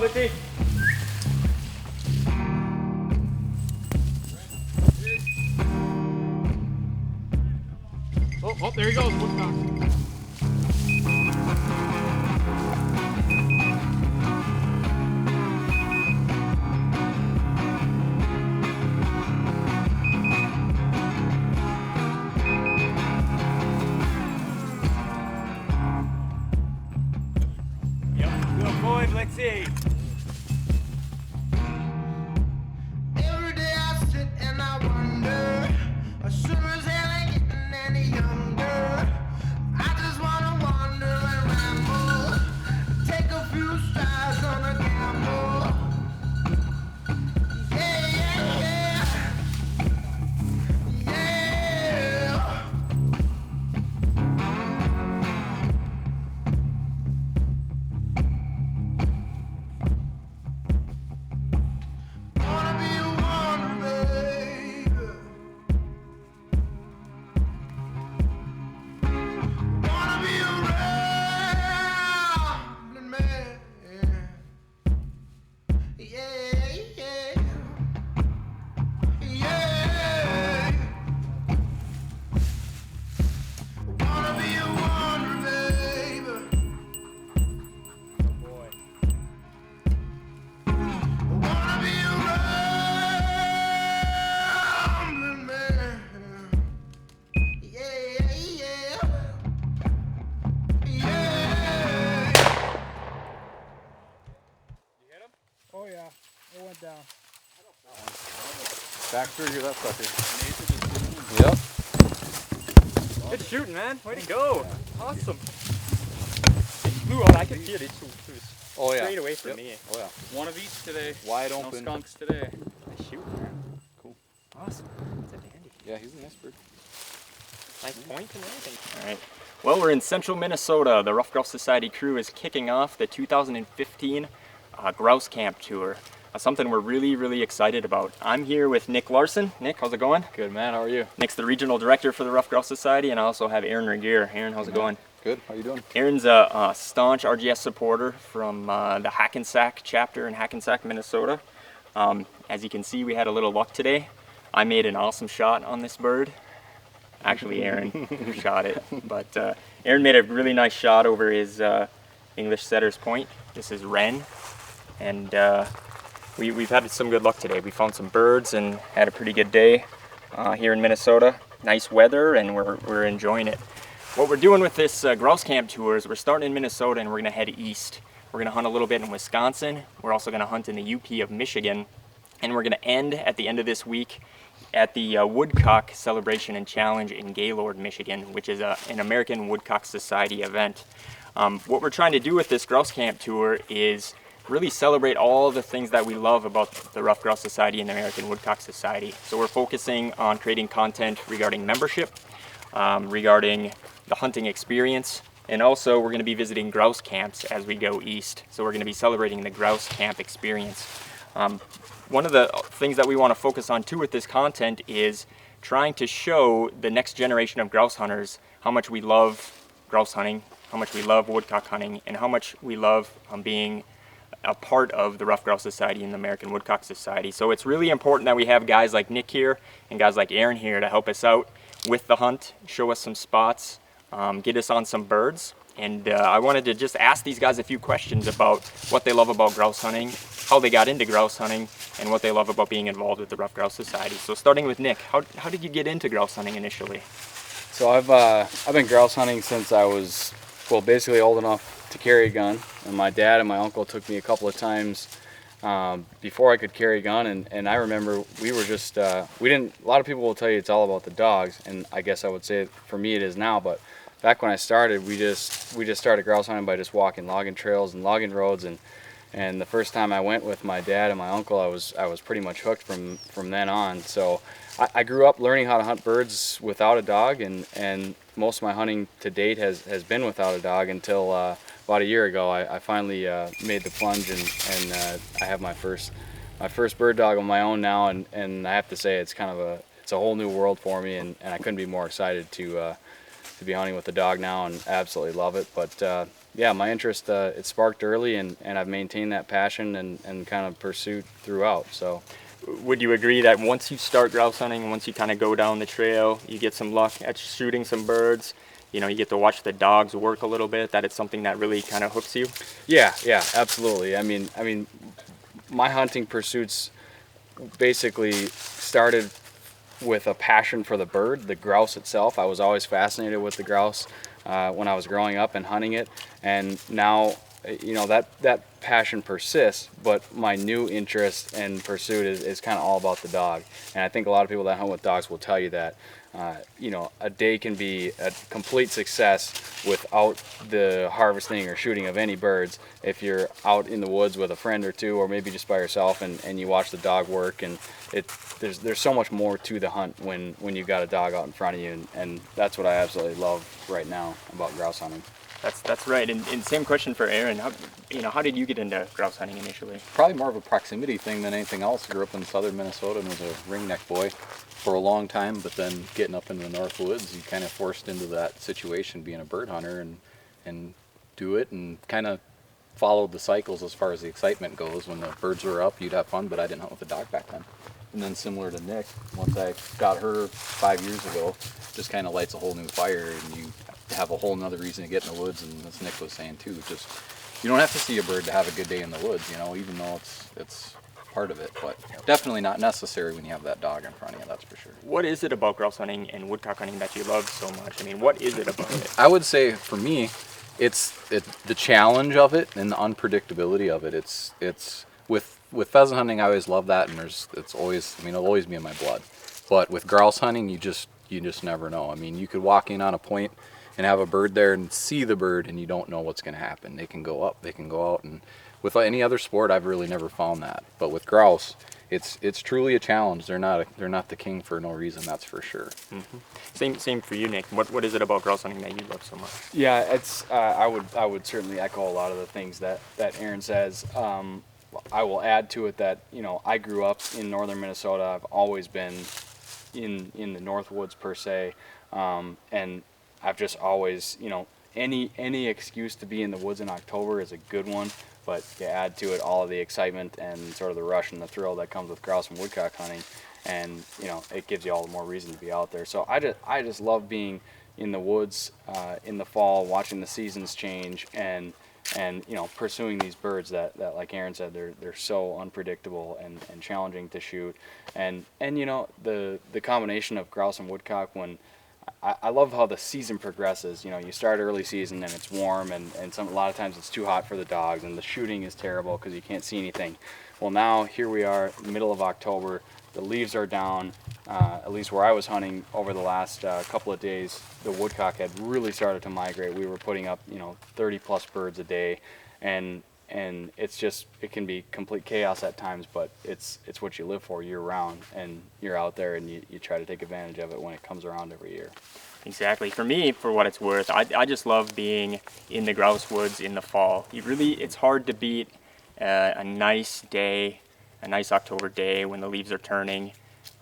job, let's see. Oh, there he goes, Woodcock. Good boy, let's see. Every day I sit and I wonder, I sure as hell ain't getting any younger. I just wanna wander and ramble, take a few strides on a gamble. Yeah, yeah, yeah, yeah. Wanna be a wanderer, baby. Wanna be a rambling man. Yeah, yeah, yeah. Wanna be a wanderer, baby. Wanna be a rambling man. Yeah, yeah, yeah. Oh yeah, it went down. Back through that sucker. Yep. Good shooting, man. Way to go. Awesme. It flew out. I could see it. It flew Oh yeah. straight away from Yep. me. Oh yeah. One of each today. Wide No open. skunks today. Nice shooting, man. Cool. Awesome. That's a dandy. Yeah, he's a nice bird. Nice point and everything. All right. Well, we're in central Minnesota. The Rough Grouse Society crew is kicking off the 2015 Grouse Camp Tour. Something we're really excited about. I'm here with Nick Larson. Nick, how's it going? Good man. How are you? Nick's the regional director for the Rough Grouse Society, and I also have Aaron Regier. Aaron, how's it going? Good. How you doing? Aaron's a staunch RGS supporter from the Hackensack chapter in Hackensack, Minnesota. As you can see, we had a little luck today. I made an awesome shot on this bird. Actually, Aaron shot it, but Aaron made a really nice shot over his English setter's point. This is Wren, and we've had some good luck today. We found some birds and had a pretty good day here in Minnesota. Nice weather, and we're enjoying it. What we're doing with this grouse camp tour is we're starting in Minnesota and we're going to head east. We're going to hunt a little bit in Wisconsin. We're also going to hunt in the UP of Michigan. And we're going to end at the end of this week at the Woodcock Celebration and Challenge in Gaylord, Michigan, which is an American Woodcock Society event. What we're trying to do with this grouse camp tour is really celebrate all the things that we love about the Rough Grouse Society and the American Woodcock Society. So we're focusing on creating content regarding membership, regarding the hunting experience, and also we're going to be visiting grouse camps as we go east. So we're going to be celebrating the grouse camp experience. One of the things that we want to focus on too with this content is trying to show the next generation of grouse hunters how much we love grouse hunting, how much we love woodcock hunting, and how much we love being a part of the Rough Grouse Society and the American Woodcock Society. So it's really important that we have guys like Nick here and guys like Aaron here to help us out with the hunt, show us some spots, get us on some birds. And I wanted to just ask these guys a few questions about what they love about grouse hunting, how they got into grouse hunting, and what they love about being involved with the Rough Grouse Society. So starting with Nick, how did you get into grouse hunting initially? So I've been grouse hunting since I was, well, basically old enough to carry a gun. And my dad and my uncle took me a couple of times before I could carry a gun. And I remember we were just, a lot of people will tell you it's all about the dogs. And I guess I would say for me it is now, but back when I started, we just started grouse hunting by just walking logging trails and logging roads, and the first time I went with my dad and my uncle, I was pretty much hooked from then on. So I grew up learning how to hunt birds without a dog, and most of my hunting to date has been without a dog until about a year ago. I finally made the plunge, and I have my first bird dog on my own now, and I have to say it's a whole new world for me, and I couldn't be more excited to be hunting with the dog now, and absolutely love it. But yeah, my interest, it sparked early, and I've maintained that passion and kind of pursuit throughout. So Would you agree that once you start grouse hunting, once you kind of go down the trail, you get some luck at shooting some birds, you know, you get to watch the dogs work a little bit, that it's something that really kind of hooks you? yeah, absolutely. I mean, my hunting pursuits basically started with a passion for the bird, the grouse itself. I was always fascinated with the grouse when I was growing up and hunting it, and now, you know, that passion persists, but my new interest and pursuit is kind of all about the dog. And I think a lot of people that hunt with dogs will tell you that, you know, a day can be a complete success without the harvesting or shooting of any birds if you're out in the woods with a friend or two, or maybe just by yourself, and you watch the dog work. And there's so much more to the hunt when you've got a dog out in front of you, and that's what I absolutely love right now about grouse hunting. That's right. And same question for Aaron. How did you get into grouse hunting initially? Probably more of a proximity thing than anything else. Grew up in southern Minnesota and was a ringneck boy for a long time, but then getting up into the North Woods, you kind of forced into that situation being a bird hunter and do it, and kind of followed the cycles as far as the excitement goes. When the birds were up, you'd have fun, but I didn't hunt with a dog back then. And then similar to Nick, once I got her 5 years ago, just kind of lights a whole new fire, and you have a whole nother reason to get in the woods. And as Nick was saying too, just you don't have to see a bird to have a good day in the woods, you know, even though it's part of it, but definitely not necessary when you have that dog in front of you, that's for sure. What is it about grouse hunting and woodcock hunting that you love so much? I mean, what is it about it? I would say for me, it's the challenge of it and the unpredictability of it. It's with pheasant hunting, I always love that, and it'll always be in my blood. But with grouse hunting, you just never know. I mean, you could walk in on a point and have a bird there and see the bird, and you don't know what's going to happen. They can go up, they can go out, and with any other sport, I've really never found that. But with grouse, it's truly a challenge. They're not the king for no reason, that's for sure. Mm-hmm. Same for you, Nick. What is it about grouse hunting that you love so much? Yeah, it's I would certainly echo a lot of the things that Aaron says. I will add to it that, you know, I grew up in northern Minnesota. I've always been in the North Woods per se, and I've just always, you know, any excuse to be in the woods in October is a good one, but you add to it all of the excitement and sort of the rush and the thrill that comes with grouse and woodcock hunting, and, you know, it gives you all the more reason to be out there. So I just love being in the woods in the fall, watching the seasons change, and you know, pursuing these birds that like Aaron said, they're so unpredictable and challenging to shoot, and you know, the combination of grouse and woodcock, when I love how the season progresses. You know, you start early season and it's warm, and a lot of times it's too hot for the dogs, and the shooting is terrible because you can't see anything. Well, now here we are, middle of October, the leaves are down. At least where I was hunting over the last couple of days, the woodcock had really started to migrate. We were putting up, you know, 30 plus birds a day, and it can be complete chaos at times, but it's what you live for year round, and you're out there and you try to take advantage of it when it comes around every year. Exactly. For me, for what it's worth, I just love being in the grouse woods in the fall. It's hard to beat a nice day, a nice October day when the leaves are turning.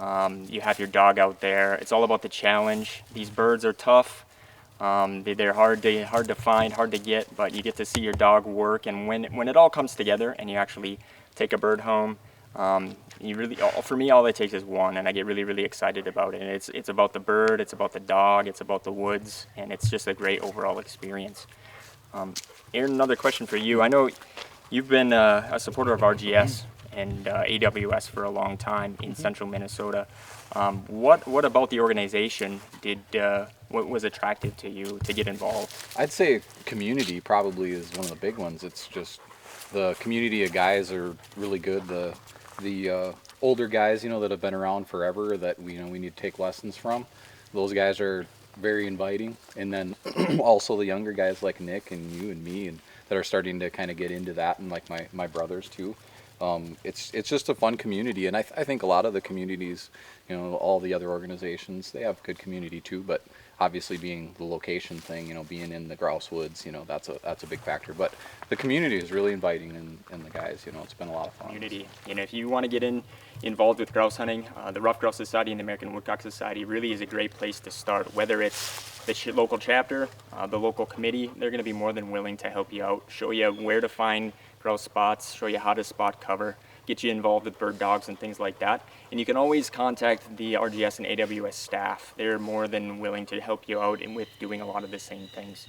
You have your dog out there. It's all about the challenge. These birds are tough. They're hard to find, hard to get, but you get to see your dog work. And when it all comes together and you actually take a bird home, for me, all it takes is one, and I get really, really excited about it. And it's about the bird, it's about the dog, it's about the woods, and it's just a great overall experience. Aaron, another question for you. I know you've been a supporter of RGS and AWS for a long time in central Minnesota. What about the organization what was attractive to you to get involved? I'd say community probably is one of the big ones. It's just the community of guys are really good. The older guys, you know, that have been around forever that we need to take lessons from. Those guys are very inviting, and then also the younger guys like Nick and you and me, and that are starting to kind of get into that, and like my brothers too. It's just a fun community, and I think a lot of the communities, you know, all the other organizations, they have good community too, but obviously being the location thing, you know, being in the grouse woods, you know, that's a big factor. But the community is really inviting, and the guys, you know, it's been a lot of fun. Community. And if you want to get involved with grouse hunting, the Rough Grouse Society and the American Woodcock Society really is a great place to start, whether it's the local chapter, the local committee, they're going to be more than willing to help you out, show you where to find grouse spots, show you how to spot cover, get you involved with bird dogs and things like that. And you can always contact the RGS and AWS staff. They're more than willing to help you out with doing a lot of the same things.